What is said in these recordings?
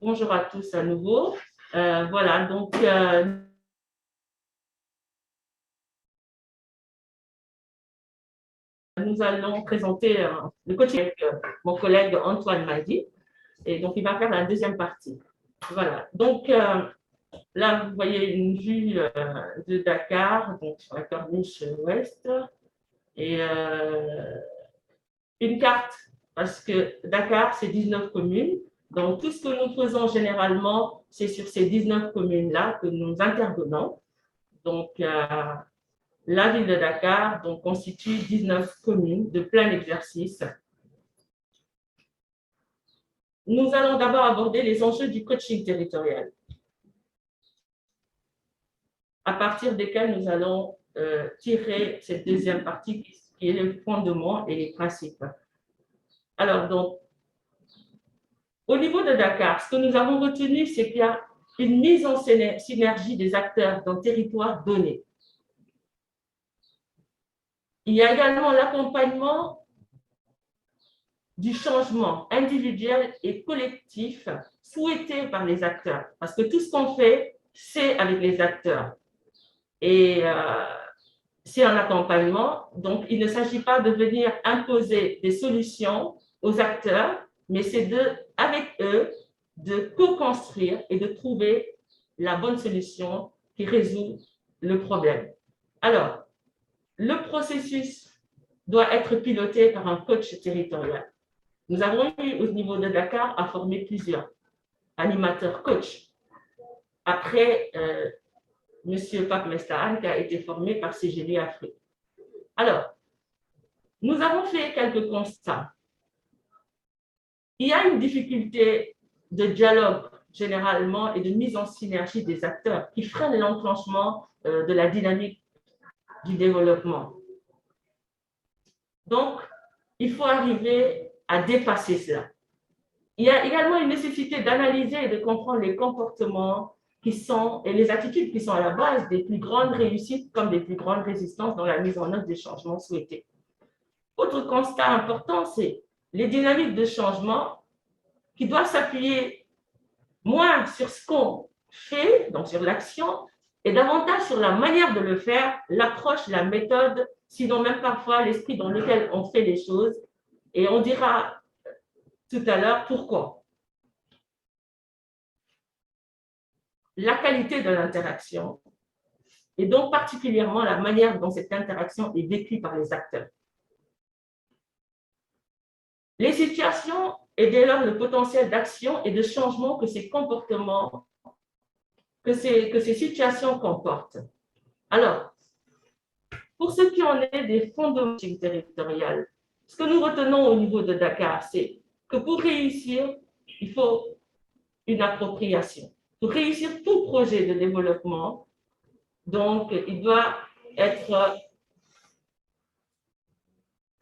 Bonjour à tous à nouveau. Voilà, donc nous allons présenter le coaching avec mon collègue Antoine Madi. Et donc, il va faire la deuxième partie. Voilà, donc là, vous voyez une vue de Dakar, donc sur la corniche ouest, et une carte, parce que Dakar, c'est 19 communes. Donc, tout ce que nous faisons généralement, c'est sur ces 19 communes-là que nous intervenons. Donc, la ville de Dakar donc, constitue 19 communes de plein exercice. Nous allons d'abord aborder les enjeux du coaching territorial, à partir desquels nous allons tirer cette deuxième partie qui est le fondement et les principes. Alors, donc, au niveau de Dakar, ce que nous avons retenu, c'est qu'il y a une mise en synergie des acteurs d'un territoire donné. Il y a également l'accompagnement du changement individuel et collectif souhaité par les acteurs. Parce que tout ce qu'on fait, c'est avec les acteurs. Et c'est un accompagnement. Donc, il ne s'agit pas de venir imposer des solutions aux acteurs, mais c'est avec eux, de co-construire et de trouver la bonne solution qui résout le problème. Alors, le processus doit être piloté par un coach territorial. Nous avons eu au niveau de Dakar à former plusieurs animateurs coachs. Après, M. Pape Mestahan qui a été formé par CGD Afrique. Alors, nous avons fait quelques constats. Il y a une difficulté de dialogue généralement et de mise en synergie des acteurs qui freine l'enclenchement de la dynamique du développement. Donc, il faut arriver à dépasser cela. Il y a également une nécessité d'analyser et de comprendre les comportements qui sont et les attitudes qui sont à la base des plus grandes réussites comme des plus grandes résistances dans la mise en œuvre des changements souhaités. Autre constat important, c'est les dynamiques de changement qui doivent s'appuyer moins sur ce qu'on fait, donc sur l'action, et davantage sur la manière de le faire, l'approche, la méthode, sinon même parfois l'esprit dans lequel on fait les choses. Et on dira tout à l'heure pourquoi. La qualité de l'interaction, et donc particulièrement la manière dont cette interaction est vécue par les acteurs. Les situations et dès lors le potentiel d'action et de changement que ces comportements, que ces situations comportent. Alors, pour ce qui en est des fondements territoriaux, ce que nous retenons au niveau de Dakar, c'est que pour réussir, il faut une appropriation. Pour réussir tout projet de développement, donc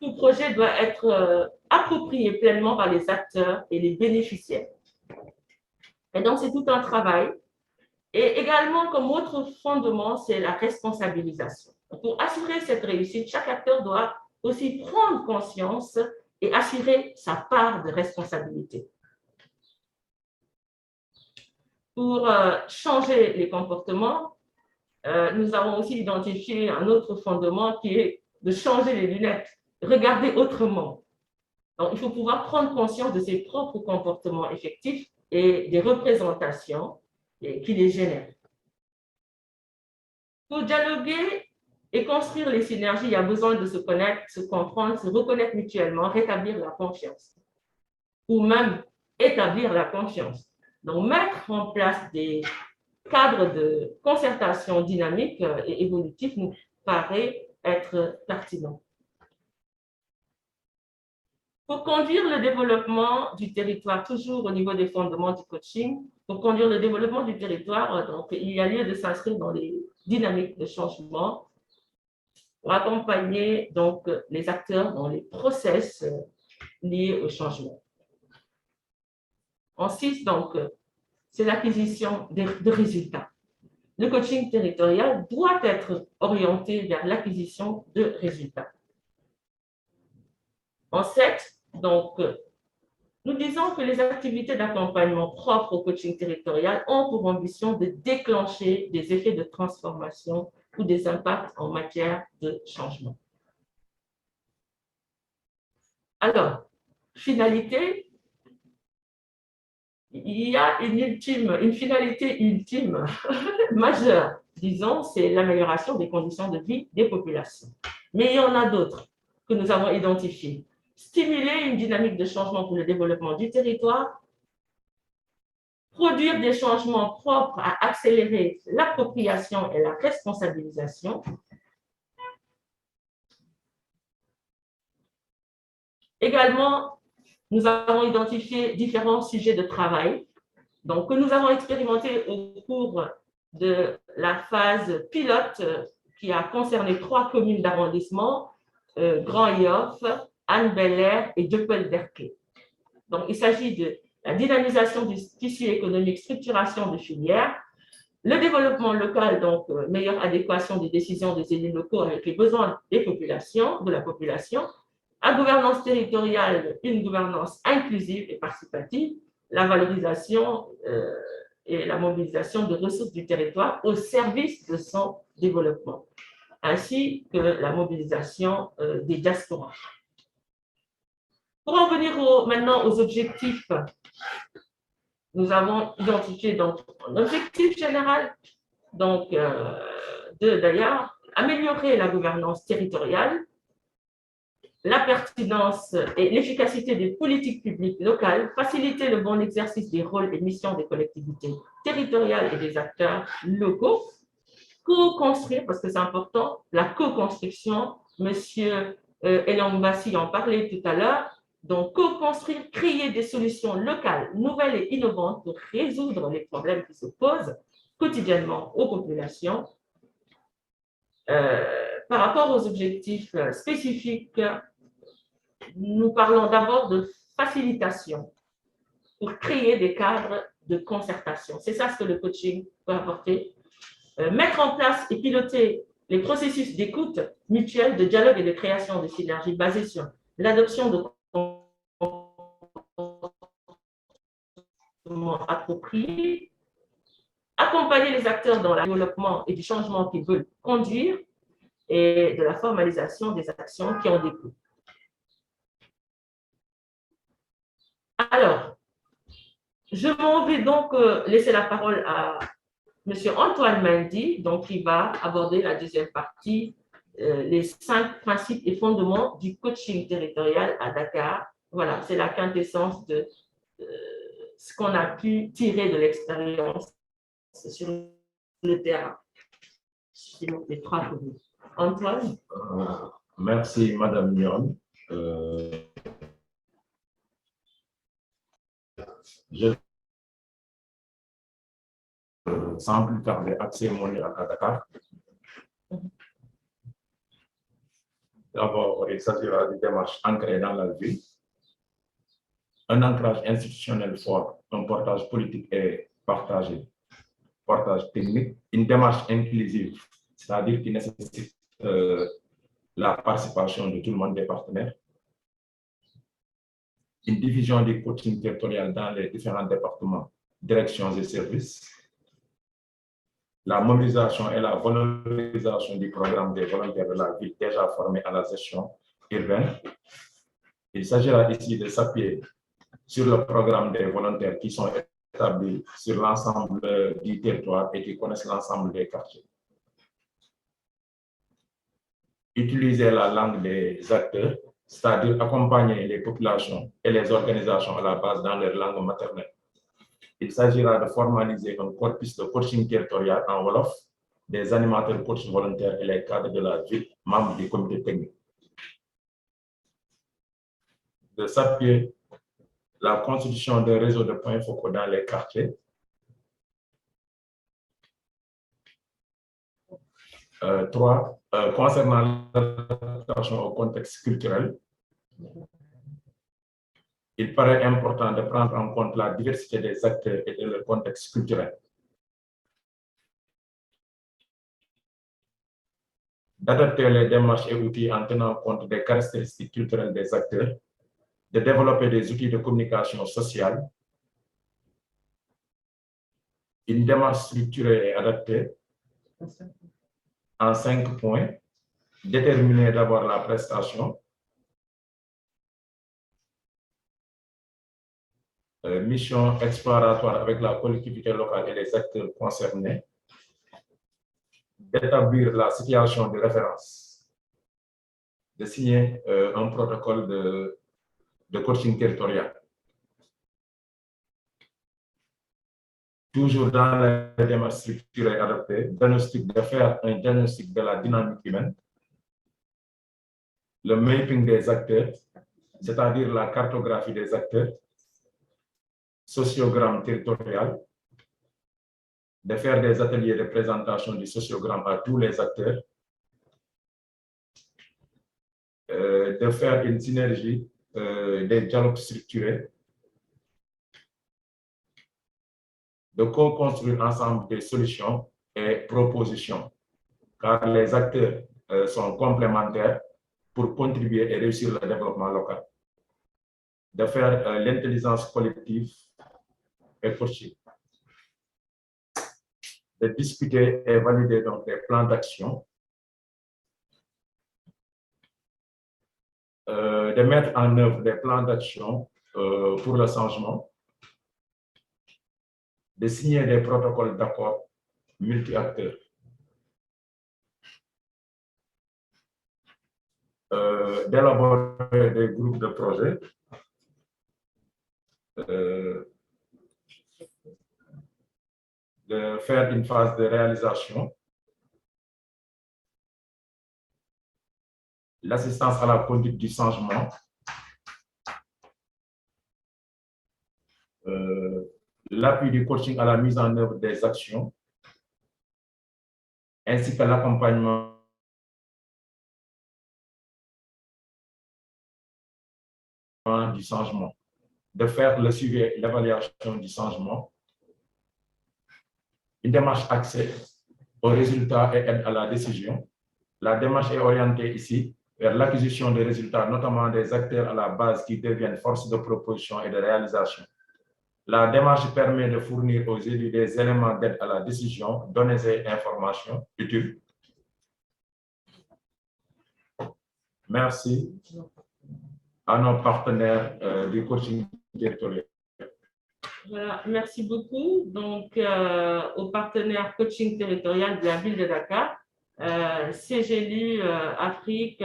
tout projet doit être approprié pleinement par les acteurs et les bénéficiaires. Et donc, c'est tout un travail. Et également, comme autre fondement, c'est la responsabilisation. Pour assurer cette réussite, chaque acteur doit aussi prendre conscience et assurer sa part de responsabilité. Pour changer les comportements, nous avons aussi identifié un autre fondement qui est de changer les lunettes, regarder autrement. Donc, il faut pouvoir prendre conscience de ses propres comportements effectifs et des représentations qui les génèrent. Pour dialoguer et construire les synergies, il y a besoin de se connaître, se comprendre, se reconnaître mutuellement, rétablir la confiance ou même établir la confiance. Donc, mettre en place des cadres de concertation dynamique et évolutif nous paraît être pertinent. Pour conduire le développement du territoire, toujours au niveau des fondements du coaching, pour conduire le développement du territoire, donc, il y a lieu de s'inscrire dans les dynamiques de changement pour accompagner donc, les acteurs dans les process liés au changement. En 6, donc, c'est l'acquisition de résultats. Le coaching territorial doit être orienté vers l'acquisition de résultats. En 7, donc, nous disons que les activités d'accompagnement propres au coaching territorial ont pour ambition de déclencher des effets de transformation ou des impacts en matière de changement. Alors, finalité, il y a une finalité ultime majeure, disons, c'est l'amélioration des conditions de vie des populations. Mais il y en a d'autres que nous avons identifiées. Stimuler une dynamique de changement pour le développement du territoire, produire des changements propres à accélérer l'appropriation et la responsabilisation. Également, nous avons identifié différents sujets de travail, donc, que nous avons expérimentés au cours de la phase pilote qui a concerné 3 communes d'arrondissement, Grand Yoff, Anne-Belair et Dieuppeul-Derklé. Donc, il s'agit de la dynamisation du tissu économique, structuration de filières, le développement local, donc meilleure adéquation des décisions des élus locaux avec les besoins des populations, de la population, à gouvernance territoriale, une gouvernance inclusive et participative, la valorisation et la mobilisation de ressources du territoire au service de son développement, ainsi que la mobilisation des diasporas. Pour en venir maintenant aux objectifs, nous avons identifié donc un objectif général, donc d'ailleurs améliorer la gouvernance territoriale, la pertinence et l'efficacité des politiques publiques locales, faciliter le bon exercice des rôles et missions des collectivités territoriales et des acteurs locaux, co-construire, parce que c'est important, la co-construction, monsieur Elambassi en parlait tout à l'heure, donc co-construire, créer des solutions locales, nouvelles et innovantes pour résoudre les problèmes qui se posent quotidiennement aux populations. Par rapport aux objectifs spécifiques, nous parlons d'abord de facilitation pour créer des cadres de concertation. C'est ça ce que le coaching peut apporter. Mettre en place et piloter les processus d'écoute mutuelle, de dialogue et de création de synergies basées sur l'adoption de comportements appropriés, accompagner les acteurs dans le développement et du changement qu'ils veulent conduire et de la formalisation des actions qui en découlent. Alors, je m'en vais donc laisser la parole à M. Antoine Mendy, donc qui va aborder la deuxième partie, les 5 principes et fondements du coaching territorial à Dakar. Voilà, c'est la quintessence de ce qu'on a pu tirer de l'expérience sur le terrain. Les 3 communes. Antoine. Merci, Madame Nyon. Je sans plus tarder accès à Dakar. D'abord, il s'agira d'une démarche ancrée dans la vie, un ancrage institutionnel fort, un portage politique et partagé, portage technique, une démarche inclusive, c'est-à-dire qui nécessite la participation de tout le monde des partenaires, une division du coaching territorial dans les différents départements, directions et services, la mobilisation et la valorisation du programme des volontaires de la ville déjà formés à la gestion urbaine. Il s'agira ici de s'appuyer sur le programme des volontaires qui sont établis sur l'ensemble du territoire et qui connaissent l'ensemble des quartiers. Utiliser la langue des acteurs, c'est-à-dire accompagner les populations et les organisations à la base dans leur langue maternelle. Il s'agira de formaliser un corpus de coaching territorial en Wolof, des animateurs coachs volontaires et les cadres de la ville, membres du comité technique. De s'appuyer la constitution d'un réseau de points focaux dans les quartiers. 3, concernant l'adaptation au contexte culturel, il paraît important de prendre en compte la diversité des acteurs et de leur contexte culturel. d'adapter les démarches et outils en tenant compte des caractéristiques culturelles des acteurs, de développer des outils de communication sociale, une démarche structurée et adaptée en 5 points, déterminer d'abord la prestation, mission exploratoire avec la collectivité locale et les acteurs concernés, d'établir la situation de référence, de signer un protocole de coaching territorial. Toujours dans la démarche structurée adaptée, de faire un diagnostic de la dynamique humaine, le mapping des acteurs, c'est-à-dire la cartographie des acteurs, sociogramme territorial, de faire des ateliers de présentation du sociogramme à tous les acteurs, de faire une synergie des dialogues structurés, de co-construire ensemble des solutions et propositions, car les acteurs sont complémentaires pour contribuer et réussir le développement local, de faire l'intelligence collective et coaching, de discuter et valider donc des plans d'action, de mettre en œuvre des plans d'action pour le changement, de signer des protocoles d'accord multi-acteurs, d'élaborer des groupes de projets, de faire une phase de réalisation, l'assistance à la conduite du changement, l'appui du coaching à la mise en œuvre des actions, ainsi que l'accompagnement du changement, de faire le suivi et l'évaluation du changement, une démarche axée aux résultats et aide à la décision. La démarche est orientée ici vers l'acquisition des résultats, notamment des acteurs à la base qui deviennent force de proposition et de réalisation. La démarche permet de fournir aux élus des éléments d'aide à la décision, données et informations utiles. Merci à nos partenaires du coaching territorial. Voilà, merci beaucoup. Donc, aux partenaires coaching territorial de la ville de Dakar, CGLU Afrique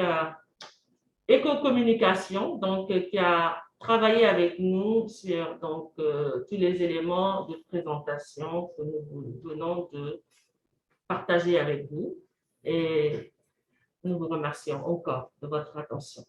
Éco-communication, donc qui a travaillé avec nous sur donc, tous les éléments de présentation que nous venons de partager avec vous. Et nous vous remercions encore de votre attention.